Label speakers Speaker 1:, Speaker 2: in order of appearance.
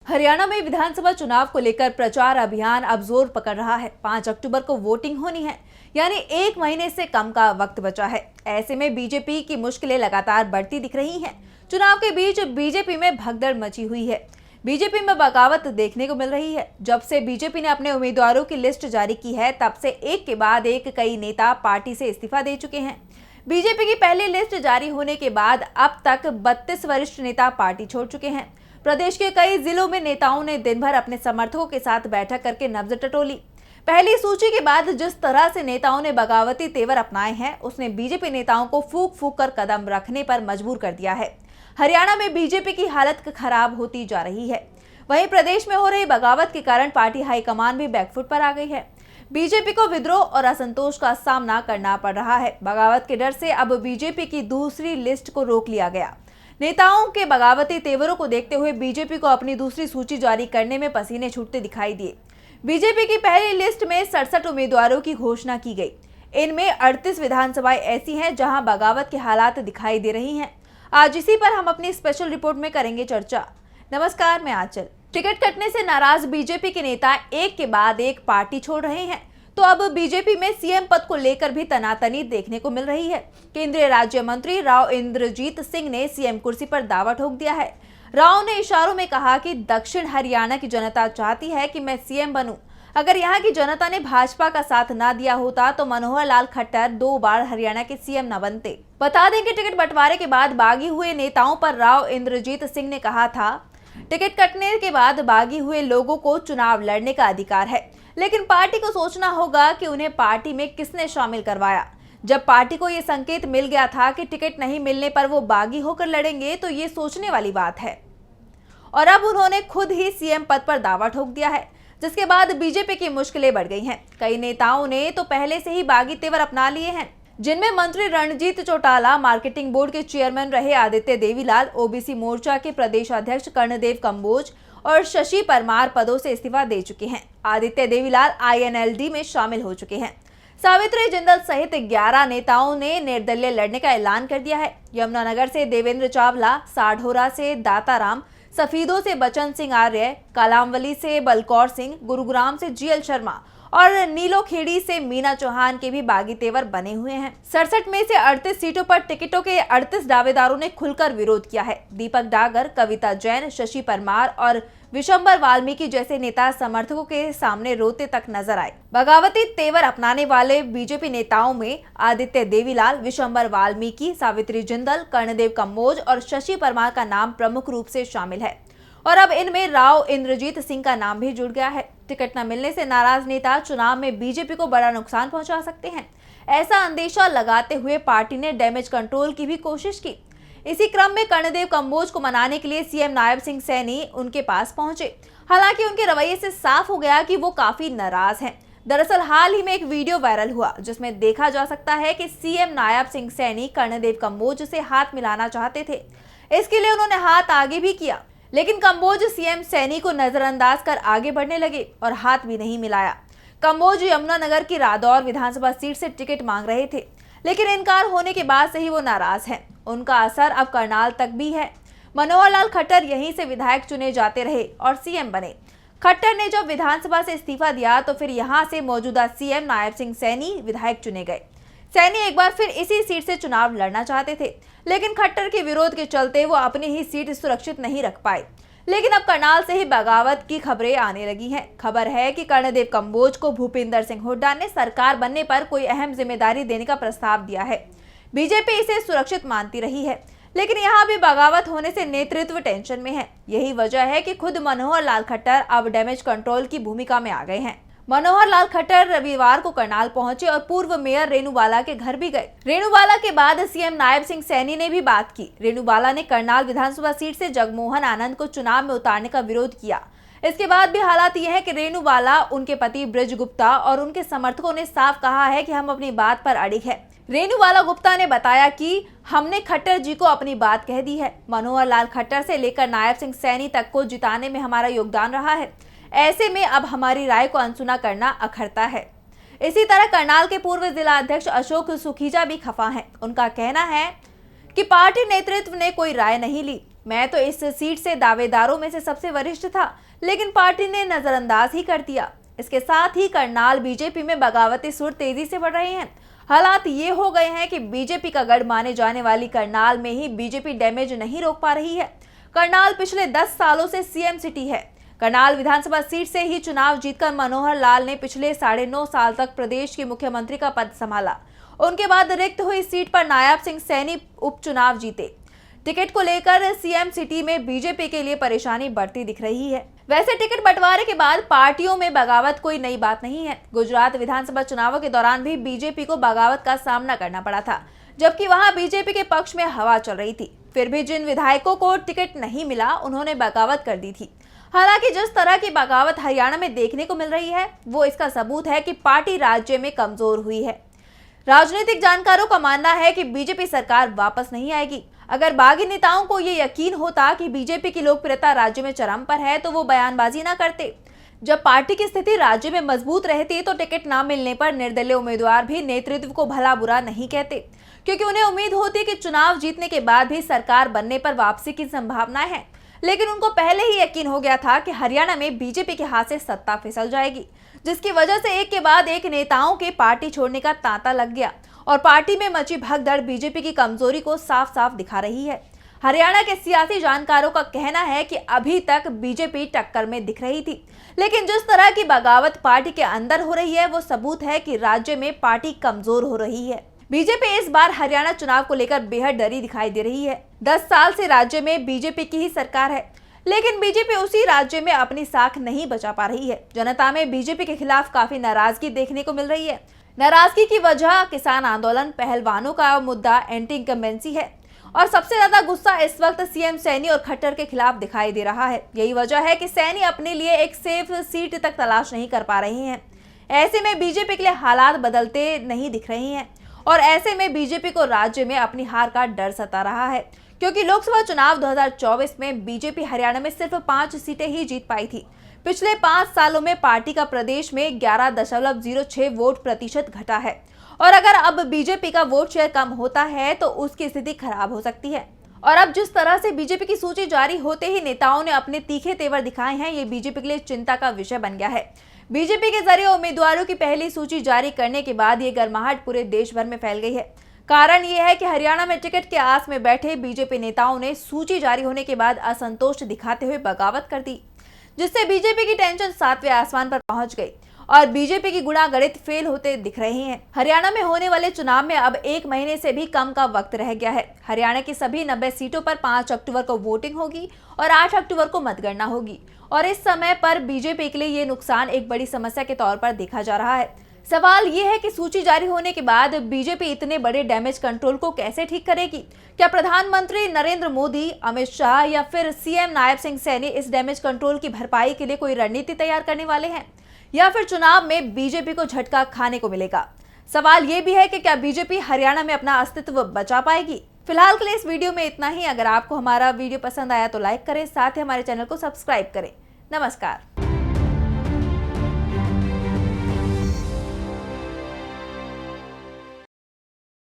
Speaker 1: हरियाणा में विधानसभा चुनाव को लेकर प्रचार अभियान अब जोर पकड़ रहा है। 5 अक्टूबर को वोटिंग होनी है, यानी 1 महीने से कम का वक्त बचा है। ऐसे में बीजेपी की मुश्किलें लगातार बढ़ती दिख रही हैं। चुनाव के बीच बीजेपी में भगदड़ मची हुई है। बीजेपी में बगावत देखने को मिल रही है। जब से बीजेपी ने अपने उम्मीदवारों की लिस्ट जारी की है, तब से एक के बाद एक कई नेता पार्टी से इस्तीफा दे चुके हैं। बीजेपी की पहली लिस्ट जारी होने के बाद अब तक 32 वरिष्ठ नेता पार्टी छोड़ चुके हैं। प्रदेश के कई जिलों में नेताओं ने दिन भर अपने समर्थकों के साथ बैठक करके नब्ज टटोली। पहली सूची के बाद जिस तरह से नेताओं ने बगावती तेवर अपनाए हैं, उसने बीजेपी नेताओं को फूंक फूंक कर कदम रखने पर मजबूर कर दिया है। हरियाणा में बीजेपी की हालत खराब होती जा रही है। वहीं प्रदेश में हो रही बगावत के कारण पार्टी हाईकमान भी बैकफुट पर आ गई है। बीजेपी को विद्रोह और असंतोष का सामना करना पड़ रहा है। बगावत के डर से अब बीजेपी की दूसरी लिस्ट को रोक लिया गया। नेताओं के बगावती तेवरों को देखते हुए बीजेपी को अपनी दूसरी सूची जारी करने में पसीने छूटते दिखाई दिए। बीजेपी की पहली लिस्ट में 67 उम्मीदवारों की घोषणा की गई। इनमें 38 विधानसभाएं ऐसी हैं जहां बगावत के हालात दिखाई दे रही हैं। आज इसी पर हम अपनी स्पेशल रिपोर्ट में करेंगे चर्चा। नमस्कार, मैं आंचल। टिकट कटने से नाराज बीजेपी के नेता एक के बाद एक पार्टी छोड़ रहे हैं, तो अब बीजेपी में सीएम पद को लेकर भी तनातनी देखने को मिल रही है। केंद्रीय राज्य मंत्री राव इंद्रजीत सिंह ने सीएम कुर्सी पर दावा ठोक दिया है। राव ने इशारों में कहा कि दक्षिण हरियाणा की जनता चाहती है कि मैं सीएम बनूं। अगर यहाँ की जनता ने भाजपा का साथ न दिया होता तो मनोहर लाल खट्टर 2 बार हरियाणा के सीएम न बनते। बता दें कि टिकट बंटवारे के बाद बागी हुए नेताओं पर राव इंद्रजीत सिंह ने कहा था, टिकट कटने के बाद बागी हुए लोगों को चुनाव लड़ने का अधिकार है, लेकिन पार्टी को सोचना होगा कि उन्हें पार्टी में किसने शामिल करवाया। जब पार्टी को ये संकेत मिल गया था कि टिकट नहीं मिलने पर वो बागी होकर लड़ेंगे, तो ये सोचने वाली बात है। और अब उन्होंने खुद ही सीएम पद पर दावा ठोक दिया है, जिसके बाद बीजेपी की मुश्किलें बढ़ गई हैं। कई नेताओं ने तो पहले से ही बागी तेवर अपना लिए हैं, जिनमें मंत्री रणजीत चौटाला, मार्केटिंग बोर्ड के चेयरमैन रहे आदित्य देवीलाल, ओबीसी मोर्चा के प्रदेश अध्यक्ष कर्णदेव कंबोज और शशि परमार पदों से इस्तीफा दे चुके हैं। आदित्य देवीलाल आईएनएलडी में शामिल हो चुके हैं। सावित्री जिंदल सहित 11 नेताओं ने निर्दलीय लड़ने का ऐलान कर दिया है। यमुनानगर से देवेंद्र चावला, साढौरा से दाताराम, सफीदों से बचन सिंह आर्य, कालामवली से बलकौर सिंह, गुरुग्राम से जीएल शर्मा और नीलोखेड़ी से मीना चौहान के भी बागी तेवर बने हुए हैं। 67 में से 38 सीटों पर टिकटों के 38 दावेदारों ने खुलकर विरोध किया है। दीपक डागर, कविता जैन, शशि परमार और विशंबर वाल्मीकि जैसे नेता समर्थकों के सामने रोते तक नजर आए। बगावती तेवर अपनाने वाले बीजेपी नेताओं में आदित्य देवीलाल, विशंबर वाल्मीकि, सावित्री जिंदल, कर्णदेव कंबोज और शशि परमार का नाम प्रमुख रूप से शामिल है। और अब इनमें राव इंद्रजीत सिंह का नाम भी जुड़ गया है। टिकट न मिलने से नाराज नेता चुनाव में बीजेपी को बड़ा नुकसान पहुंचा सकते हैं। ऐसा अंदेशा लगाते हुए पार्टी ने डैमेज कंट्रोल की भी कोशिश की। इसी क्रम में कर्णदेव कंबोज को मनाने के लिए सीएम नायब सिंह सैनी उनके पास पहुंचे। हालांकि उनके रवैये से साफ हो गया कि वो काफी नाराज हैं। दरअसल हाल ही में एक वीडियो वायरल हुआ, जिसमें देखा जा सकता है कि सीएम नायब सिंह सैनी कर्णदेव कंबोज से हाथ मिलाना चाहते थे। इसके लिए उन्होंने हाथ आगे भी किया, लेकिन कंबोज सीएम सैनी को नजरअंदाज कर आगे बढ़ने लगे और हाथ भी नहीं मिलाया। कंबोज यमुनानगर की रादौर विधानसभा सीट से टिकट मांग रहे थे, लेकिन इनकार होने के बाद से ही वो नाराज हैं। उनका असर अब करनाल तक भी है। मनोहर लाल खट्टर यहीं से विधायक चुने जाते रहे और सीएम बने। खट्टर ने जब विधानसभा से इस्तीफा दिया तो फिर यहां से मौजूदा सीएम नायब सिंह सैनी विधायक चुने गए। सैनी एक बार फिर इसी सीट से चुनाव लड़ना चाहते थे, लेकिन खट्टर के विरोध के चलते वो अपनी ही सीट सुरक्षित नहीं रख पाए। लेकिन अब करनाल से ही बगावत की खबरें आने लगी हैं। खबर है कि कर्णदेव कंबोज को भूपिंदर सिंह हुड्डा ने सरकार बनने पर कोई अहम जिम्मेदारी देने का प्रस्ताव दिया है। बीजेपी इसे सुरक्षित मानती रही है, लेकिन यहाँ भी बगावत होने से नेतृत्व टेंशन में है। यही वजह है कि खुद मनोहर लाल खट्टर अब डैमेज कंट्रोल की भूमिका में आ गए हैं। मनोहर लाल खट्टर रविवार को करनाल पहुंचे और पूर्व मेयर रेणुबाला के घर भी गए। रेणुबाला के बाद सीएम नायब सिंह सैनी ने भी बात की। रेणुबाला ने करनाल विधानसभा सीट से जगमोहन आनंद को चुनाव में उतारने का विरोध किया। इसके बाद भी हालात ये है कि रेणुबाला, उनके पति ब्रिज गुप्ता और उनके समर्थकों ने साफ कहा है कि हम अपनी बात पर अड़िग है। रेणुबाला गुप्ता ने बताया कि हमने खट्टर जी को अपनी बात कह दी है। मनोहर लाल खट्टर से लेकर नायब सिंह सैनी तक को जिताने में हमारा योगदान रहा है। ऐसे में अब हमारी राय को अनसुना करना अखरता है। इसी तरह करनाल के पूर्व जिला अध्यक्ष अशोक सुखीजा भी खफा हैं। उनका कहना है कि पार्टी नेतृत्व ने कोई राय नहीं ली। मैं तो इस सीट से दावेदारों में से सबसे वरिष्ठ था, लेकिन पार्टी ने नजरअंदाज ही कर दिया। इसके साथ ही करनाल बीजेपी में बगावती सुर तेजी से बढ़ रहे हैं। हालात ये हो गए हैं कि बीजेपी का गढ़ माने जाने वाली करनाल में ही बीजेपी डैमेज नहीं रोक पा रही है। करनाल पिछले 10 सालों से सीएम सिटी है। करनाल विधानसभा सीट से ही चुनाव जीतकर मनोहर लाल ने पिछले 9.5 साल तक प्रदेश के मुख्यमंत्री का पद संभाला। उनके बाद रिक्त हुई सीट पर नायब सिंह सैनी उपचुनाव जीते। टिकट को लेकर सीएम सिटी में बीजेपी के लिए परेशानी बढ़ती दिख रही है। वैसे टिकट बंटवारे के बाद पार्टियों में बगावत कोई नई बात नहीं है। गुजरात विधानसभा चुनावों के दौरान भी बीजेपी को बगावत का सामना करना पड़ा था, जबकि वहां बीजेपी के पक्ष में हवा चल रही थी। फिर भी जिन विधायकों को टिकट नहीं मिला, उन्होंने बगावत कर दी थी। हालांकि जिस तरह की बगावत हरियाणा में देखने को मिल रही है, वो इसका सबूत है कि पार्टी राज्य में कमजोर हुई है। राजनीतिक जानकारों का मानना है कि बीजेपी सरकार वापस नहीं आएगी। अगर बागी नेताओं को ये यकीन होता कि बीजेपी की लोकप्रियता राज्य में चरम पर है, तो वो बयानबाजी ना करते। जब पार्टी की स्थिति राज्य में मजबूत रहती तो टिकट ना मिलने पर निर्दलीय उम्मीदवार भी नेतृत्व को भला बुरा नहीं कहते, क्योंकि उन्हें उम्मीद होती कि चुनाव जीतने के बाद भी सरकार बनने पर वापसी की संभावना है। लेकिन उनको पहले ही यकीन हो गया था कि हरियाणा में बीजेपी के हाथ से सत्ता फिसल जाएगी, जिसकी वजह से एक के बाद एक नेताओं के पार्टी छोड़ने का तांता लग गया और पार्टी में मची भगदड़ बीजेपी की कमजोरी को साफ साफ दिखा रही है। हरियाणा के सियासी जानकारों का कहना है कि अभी तक बीजेपी टक्कर में दिख रही थी, लेकिन जिस तरह की बगावत पार्टी के अंदर हो रही है, वो सबूत है कि राज्य में पार्टी कमजोर हो रही है। बीजेपी इस बार हरियाणा चुनाव को लेकर बेहद डरी दिखाई दे रही है। 10 साल से राज्य में बीजेपी की ही सरकार है, लेकिन बीजेपी उसी राज्य में अपनी साख नहीं बचा पा रही है। जनता में बीजेपी के खिलाफ काफी नाराजगी देखने को मिल रही है। नाराजगी की वजह किसान आंदोलन, पहलवानों का मुद्दा, एंटी इनकम्बेंसी है और सबसे ज्यादा गुस्सा इस वक्त सीएम सैनी और खट्टर के खिलाफ दिखाई दे रहा है। यही वजह है कि सैनी अपने लिए एक सेफ सीट तक तलाश नहीं कर पा रहे हैं। ऐसे में बीजेपी के लिए हालात बदलते नहीं दिख रहे हैं और ऐसे में बीजेपी को राज्य में अपनी हार का डर सता रहा है, क्योंकि लोकसभा चुनाव 2024 में बीजेपी हरियाणा में सिर्फ 5 सीटें ही जीत पाई थी। पिछले 5 सालों में पार्टी का प्रदेश में 11.06 वोट प्रतिशत घटा है और अगर अब बीजेपी का वोट शेयर कम होता है तो उसकी स्थिति खराब हो सकती है। और अब जिस तरह से बीजेपी की सूची जारी होते ही नेताओं ने अपने तीखे तेवर दिखाए हैं, ये बीजेपी के लिए चिंता का विषय बन गया है। बीजेपी के जरिए उम्मीदवारों की पहली सूची जारी करने के बाद ये गर्माहट पूरे देश भर में फैल गई है। कारण ये है कि हरियाणा में टिकट के आस में बैठे बीजेपी नेताओं ने सूची जारी होने के बाद असंतोष दिखाते हुए बगावत कर दी, जिससे बीजेपी की टेंशन 7वें आसमान पर पहुंच गई और बीजेपी की गुणागणित फेल होते दिख रहे हैं। हरियाणा में होने वाले चुनाव में अब 1 महीने से भी कम का वक्त रह गया है। हरियाणा की सभी 90 सीटों पर 5 अक्टूबर को वोटिंग होगी और 8 अक्टूबर को मतगणना होगी और इस समय पर बीजेपी के लिए ये नुकसान एक बड़ी समस्या के तौर पर देखा जा रहा है। सवाल ये है कि सूची जारी होने के बाद बीजेपी इतने बड़े डैमेज कंट्रोल को कैसे ठीक करेगी? क्या प्रधानमंत्री नरेंद्र मोदी, अमित शाह या फिर सीएम नायब सिंह सैनी इस डैमेज कंट्रोल की भरपाई के लिए कोई रणनीति तैयार करने वाले हैं या फिर चुनाव में बीजेपी को झटका खाने को मिलेगा? सवाल ये भी है कि क्या बीजेपी हरियाणा में अपना अस्तित्व बचा पाएगी? फिलहाल के लिए इस वीडियो में इतना ही। अगर आपको हमारा वीडियो पसंद आया तो लाइक करें, साथ ही हमारे चैनल को सब्सक्राइब करें। नमस्कार।